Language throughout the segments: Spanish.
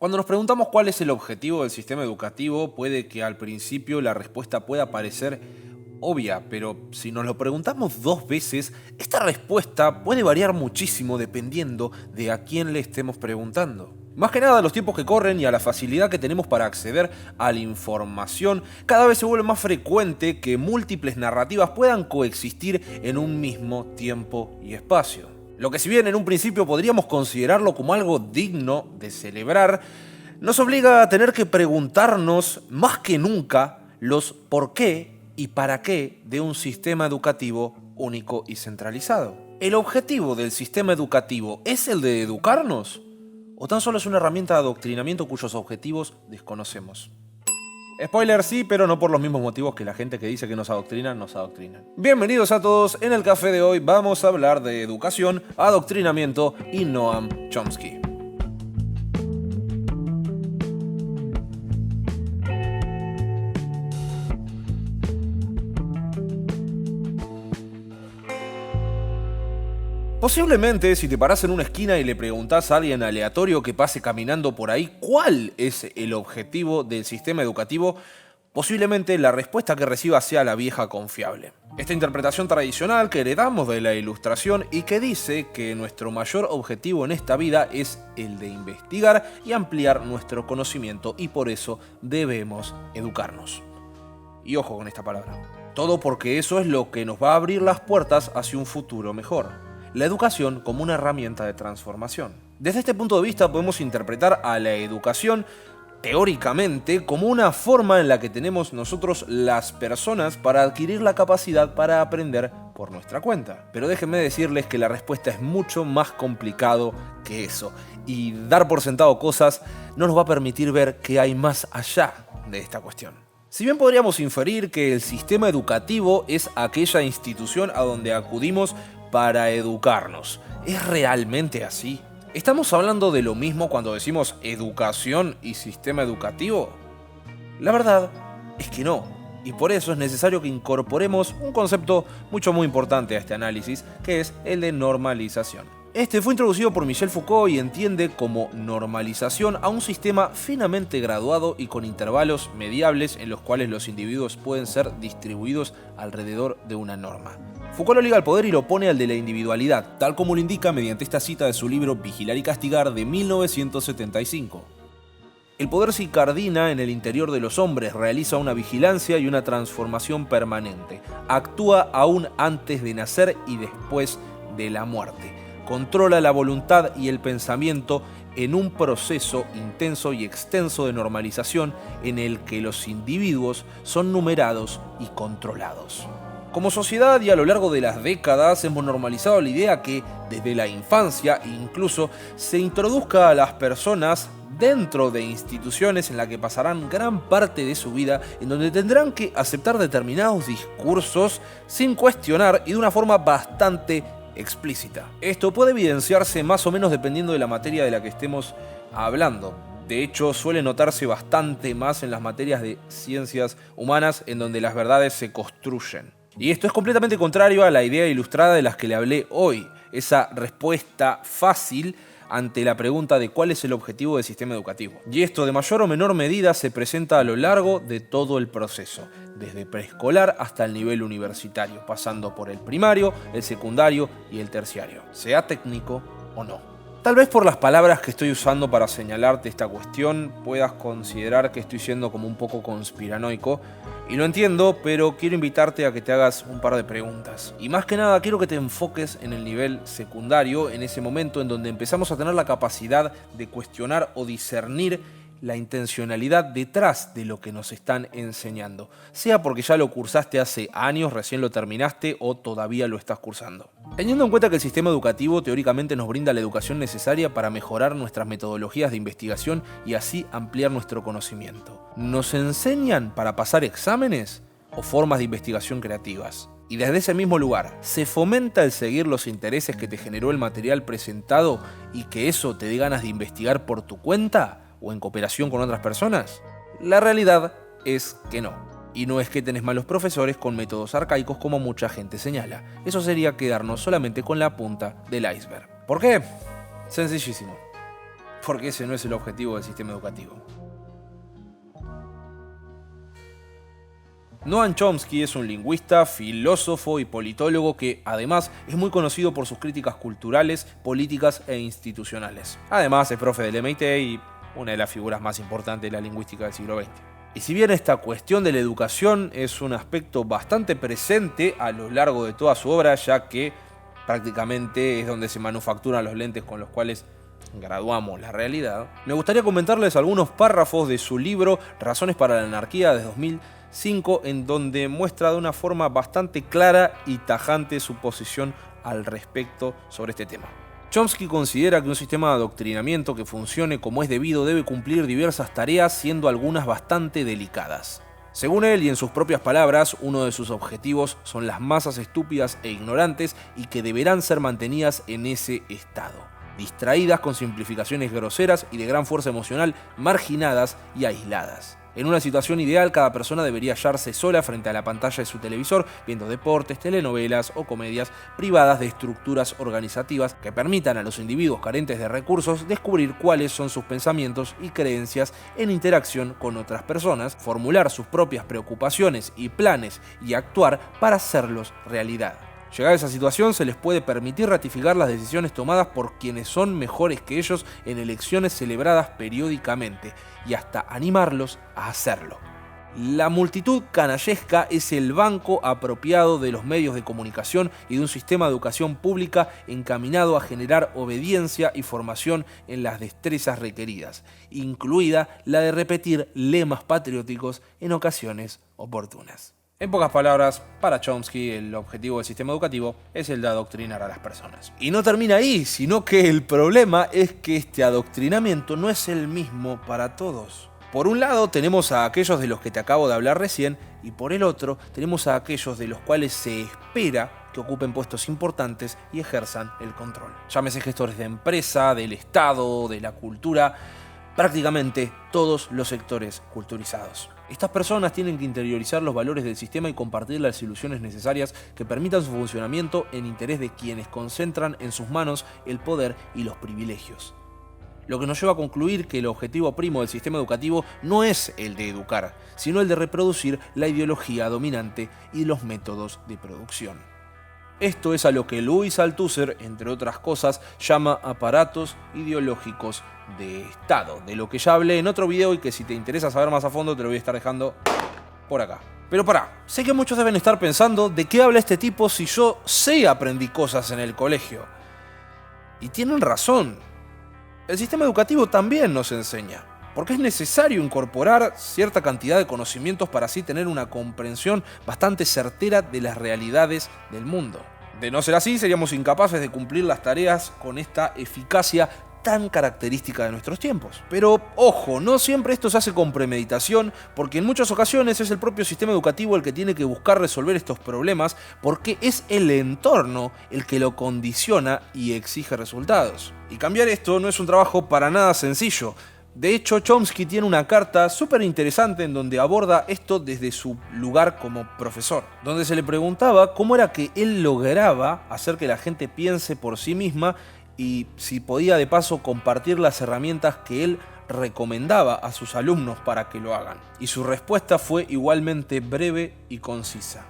Cuando nos preguntamos cuál es el objetivo del sistema educativo, puede que al principio la respuesta pueda parecer obvia, pero si nos lo preguntamos 2 veces, esta respuesta puede variar muchísimo dependiendo de a quién le estemos preguntando. Más que nada, a los tiempos que corren y a la facilidad que tenemos para acceder a la información, cada vez se vuelve más frecuente que múltiples narrativas puedan coexistir en un mismo tiempo y espacio. Lo que si bien en un principio podríamos considerarlo como algo digno de celebrar, nos obliga a tener que preguntarnos más que nunca los por qué y para qué de un sistema educativo único y centralizado. ¿El objetivo del sistema educativo es el de educarnos? ¿O tan solo es una herramienta de adoctrinamiento cuyos objetivos desconocemos? Spoiler sí, pero no por los mismos motivos que la gente que dice que nos adoctrinan. Bienvenidos a todos, en el café de hoy vamos a hablar de educación, adoctrinamiento y Noam Chomsky. Posiblemente, si te parás en una esquina y le preguntás a alguien aleatorio que pase caminando por ahí cuál es el objetivo del sistema educativo, posiblemente la respuesta que reciba sea la vieja confiable. Esta interpretación tradicional que heredamos de la Ilustración y que dice que nuestro mayor objetivo en esta vida es el de investigar y ampliar nuestro conocimiento y por eso debemos educarnos. Y ojo con esta palabra. Todo porque eso es lo que nos va a abrir las puertas hacia un futuro mejor. La educación como una herramienta de transformación. Desde este punto de vista podemos interpretar a la educación teóricamente como una forma en la que tenemos nosotros las personas para adquirir la capacidad para aprender por nuestra cuenta. Pero déjenme decirles que la respuesta es mucho más complicado que eso. Y dar por sentado cosas no nos va a permitir ver qué hay más allá de esta cuestión. Si bien podríamos inferir que el sistema educativo es aquella institución a donde acudimos para educarnos, ¿es realmente así? ¿Estamos hablando de lo mismo cuando decimos educación y sistema educativo? La verdad es que no, y por eso es necesario que incorporemos un concepto muy importante a este análisis, que es el de normalización. Este fue introducido por Michel Foucault y entiende como normalización a un sistema finamente graduado y con intervalos mediables en los cuales los individuos pueden ser distribuidos alrededor de una norma. Foucault lo liga al poder y lo pone al de la individualidad, tal como lo indica mediante esta cita de su libro Vigilar y Castigar de 1975. El poder se incardina en el interior de los hombres, realiza una vigilancia y una transformación permanente, actúa aún antes de nacer y después de la muerte. Controla la voluntad y el pensamiento en un proceso intenso y extenso de normalización en el que los individuos son numerados y controlados. Como sociedad y a lo largo de las décadas hemos normalizado la idea que desde la infancia incluso se introduzca a las personas dentro de instituciones en las que pasarán gran parte de su vida, en donde tendrán que aceptar determinados discursos sin cuestionar y de una forma bastante explícita. Esto puede evidenciarse más o menos dependiendo de la materia de la que estemos hablando. De hecho, suele notarse bastante más en las materias de ciencias humanas, en donde las verdades se construyen. Y esto es completamente contrario a la idea ilustrada de las que le hablé hoy, esa respuesta fácil ante la pregunta de cuál es el objetivo del sistema educativo. Y esto de mayor o menor medida se presenta a lo largo de todo el proceso, desde preescolar hasta el nivel universitario, pasando por el primario, el secundario y el terciario, sea técnico o no. Tal vez por las palabras que estoy usando para señalarte esta cuestión puedas considerar que estoy siendo como un poco conspiranoico, y lo entiendo, pero quiero invitarte a que te hagas un par de preguntas. Y más que nada quiero que te enfoques en el nivel secundario, en ese momento en donde empezamos a tener la capacidad de cuestionar o discernir la intencionalidad detrás de lo que nos están enseñando, sea porque ya lo cursaste hace años, recién lo terminaste o todavía lo estás cursando. Teniendo en cuenta que el sistema educativo teóricamente nos brinda la educación necesaria para mejorar nuestras metodologías de investigación y así ampliar nuestro conocimiento, ¿nos enseñan para pasar exámenes o formas de investigación creativas? Y desde ese mismo lugar, ¿se fomenta el seguir los intereses que te generó el material presentado y que eso te dé ganas de investigar por tu cuenta o en cooperación con otras personas? La realidad es que no. Y no es que tenés malos profesores con métodos arcaicos como mucha gente señala. Eso sería quedarnos solamente con la punta del iceberg. ¿Por qué? Sencillísimo. porque ese no es el objetivo del sistema educativo. Noam Chomsky es un lingüista, filósofo y politólogo que, además, es muy conocido por sus críticas culturales, políticas e institucionales. Además, es profe del MIT y una de las figuras más importantes de la lingüística del siglo XX. Y si bien esta cuestión de la educación es un aspecto bastante presente a lo largo de toda su obra, ya que prácticamente es donde se manufacturan los lentes con los cuales graduamos la realidad, me gustaría comentarles algunos párrafos de su libro Razones para la Anarquía de 2005, en donde muestra de una forma bastante clara y tajante su posición al respecto sobre este tema. Chomsky considera que un sistema de adoctrinamiento que funcione como es debido debe cumplir diversas tareas, siendo algunas bastante delicadas. Según él y en sus propias palabras, uno de sus objetivos son las masas estúpidas e ignorantes y que deberán ser mantenidas en ese estado, distraídas con simplificaciones groseras y de gran fuerza emocional, marginadas y aisladas. En una situación ideal, cada persona debería hallarse sola frente a la pantalla de su televisor, viendo deportes, telenovelas o comedias privadas de estructuras organizativas que permitan a los individuos carentes de recursos descubrir cuáles son sus pensamientos y creencias en interacción con otras personas, formular sus propias preocupaciones y planes y actuar para hacerlos realidad. Llegada a esa situación, se les puede permitir ratificar las decisiones tomadas por quienes son mejores que ellos en elecciones celebradas periódicamente y hasta animarlos a hacerlo. La multitud canallesca es el banco apropiado de los medios de comunicación y de un sistema de educación pública encaminado a generar obediencia y formación en las destrezas requeridas, incluida la de repetir lemas patrióticos en ocasiones oportunas. En pocas palabras, para Chomsky el objetivo del sistema educativo es el de adoctrinar a las personas. Y no termina ahí, sino que el problema es que este adoctrinamiento no es el mismo para todos. Por un lado tenemos a aquellos de los que te acabo de hablar recién, y por el otro tenemos a aquellos de los cuales se espera que ocupen puestos importantes y ejerzan el control. Llámese gestores de empresa, del Estado, de la cultura, prácticamente todos los sectores culturizados. Estas personas tienen que interiorizar los valores del sistema y compartir las ilusiones necesarias que permitan su funcionamiento en interés de quienes concentran en sus manos el poder y los privilegios. Lo que nos lleva a concluir que el objetivo primo del sistema educativo no es el de educar, sino el de reproducir la ideología dominante y los métodos de producción. Esto es a lo que Louis Althusser, entre otras cosas, llama aparatos ideológicos de Estado, de lo que ya hablé en otro video y que si te interesa saber más a fondo te lo voy a estar dejando por acá. Pero pará, sé que muchos deben estar pensando ¿de qué habla este tipo si yo aprendí cosas en el colegio? Y tienen razón. El sistema educativo también nos enseña, porque es necesario incorporar cierta cantidad de conocimientos para así tener una comprensión bastante certera de las realidades del mundo. De no ser así, seríamos incapaces de cumplir las tareas con esta eficacia tan característica de nuestros tiempos. Pero, ojo, no siempre esto se hace con premeditación, porque en muchas ocasiones es el propio sistema educativo el que tiene que buscar resolver estos problemas, porque es el entorno el que lo condiciona y exige resultados. Y cambiar esto no es un trabajo para nada sencillo. De hecho, Chomsky tiene una carta súper interesante en donde aborda esto desde su lugar como profesor, donde se le preguntaba cómo era que él lograba hacer que la gente piense por sí misma y si podía de paso compartir las herramientas que él recomendaba a sus alumnos para que lo hagan. Y su respuesta fue igualmente breve y concisa: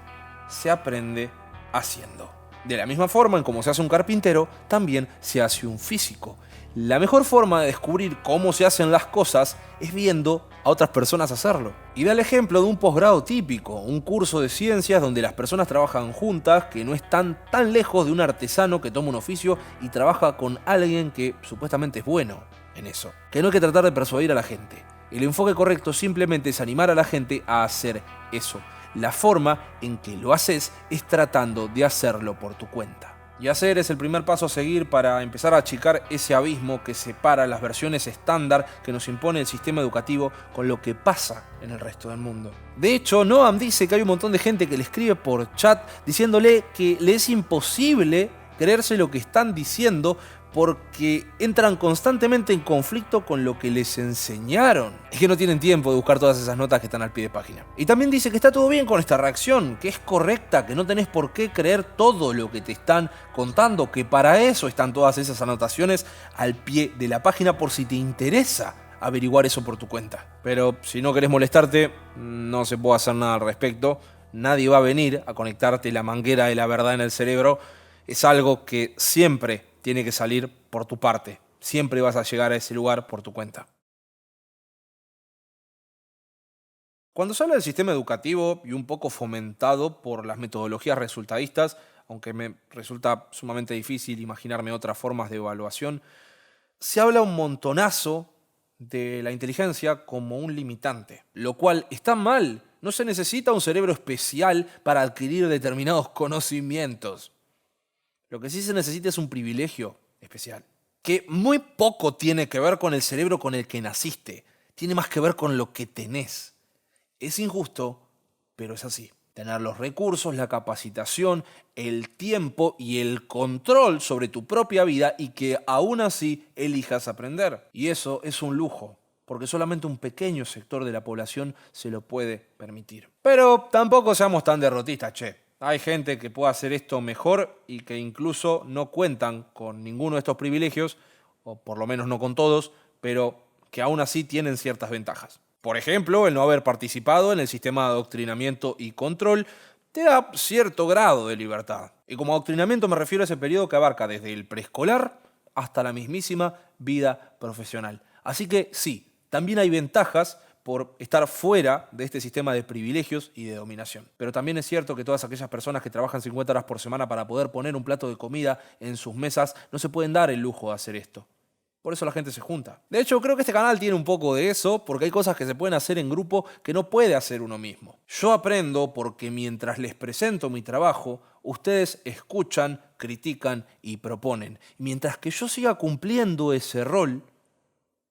se aprende haciendo. De la misma forma en cómo se hace un carpintero, también se hace un físico. La mejor forma de descubrir cómo se hacen las cosas es viendo a otras personas hacerlo. Y da el ejemplo de un posgrado típico, un curso de ciencias donde las personas trabajan juntas, que no están tan lejos de un artesano que toma un oficio y trabaja con alguien que supuestamente es bueno en eso. Que no hay que tratar de persuadir a la gente. El enfoque correcto simplemente es animar a la gente a hacer eso. La forma en que lo haces es tratando de hacerlo por tu cuenta. Y hacer es el primer paso a seguir para empezar a achicar ese abismo que separa las versiones estándar que nos impone el sistema educativo con lo que pasa en el resto del mundo. De hecho, Noam dice que hay un montón de gente que le escribe por chat diciéndole que le es imposible creerse lo que están diciendo porque entran constantemente en conflicto con lo que les enseñaron. Es que no tienen tiempo de buscar todas esas notas que están al pie de página. Y también dice que está todo bien con esta reacción, que es correcta, que no tenés por qué creer todo lo que te están contando, que para eso están todas esas anotaciones al pie de la página por si te interesa averiguar eso por tu cuenta. Pero si no querés molestarte, no se puede hacer nada al respecto. Nadie va a venir a conectarte la manguera de la verdad en el cerebro. Es algo que siempre tiene que salir por tu parte. Siempre vas a llegar a ese lugar por tu cuenta. Cuando se habla del sistema educativo y un poco fomentado por las metodologías resultadistas, aunque me resulta sumamente difícil imaginarme otras formas de evaluación, se habla un montonazo de la inteligencia como un limitante, lo cual está mal. No se necesita un cerebro especial para adquirir determinados conocimientos. Lo que sí se necesita es un privilegio especial, que muy poco tiene que ver con el cerebro con el que naciste, tiene más que ver con lo que tenés. Es injusto, pero es así. Tener los recursos, la capacitación, el tiempo y el control sobre tu propia vida y que aún así elijas aprender. Y eso es un lujo, porque solamente un pequeño sector de la población se lo puede permitir. Pero tampoco seamos tan derrotistas, che. Hay gente que puede hacer esto mejor y que incluso no cuentan con ninguno de estos privilegios, o por lo menos no con todos, pero que aún así tienen ciertas ventajas. Por ejemplo, el no haber participado en el sistema de adoctrinamiento y control te da cierto grado de libertad. Y como adoctrinamiento me refiero a ese periodo que abarca desde el preescolar hasta la mismísima vida profesional. Así que sí, también hay ventajas por estar fuera de este sistema de privilegios y de dominación. Pero también es cierto que todas aquellas personas que trabajan 50 horas por semana para poder poner un plato de comida en sus mesas no se pueden dar el lujo de hacer esto. Por eso la gente se junta. De hecho, creo que este canal tiene un poco de eso, porque hay cosas que se pueden hacer en grupo que no puede hacer uno mismo. Yo aprendo porque mientras les presento mi trabajo, ustedes escuchan, critican y proponen. Mientras que yo siga cumpliendo ese rol,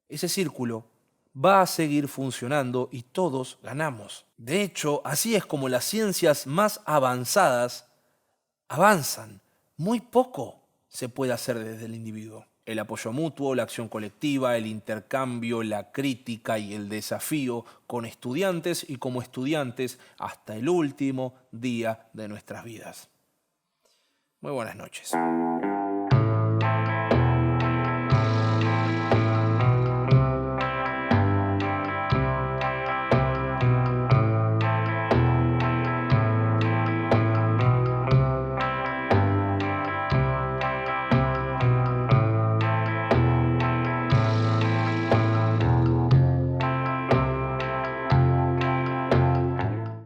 ese círculo va a seguir funcionando y todos ganamos. De hecho, así es como las ciencias más avanzadas avanzan. Muy poco se puede hacer desde el individuo. El apoyo mutuo, la acción colectiva, el intercambio, la crítica y el desafío con estudiantes y como estudiantes hasta el último día de nuestras vidas. Muy buenas noches.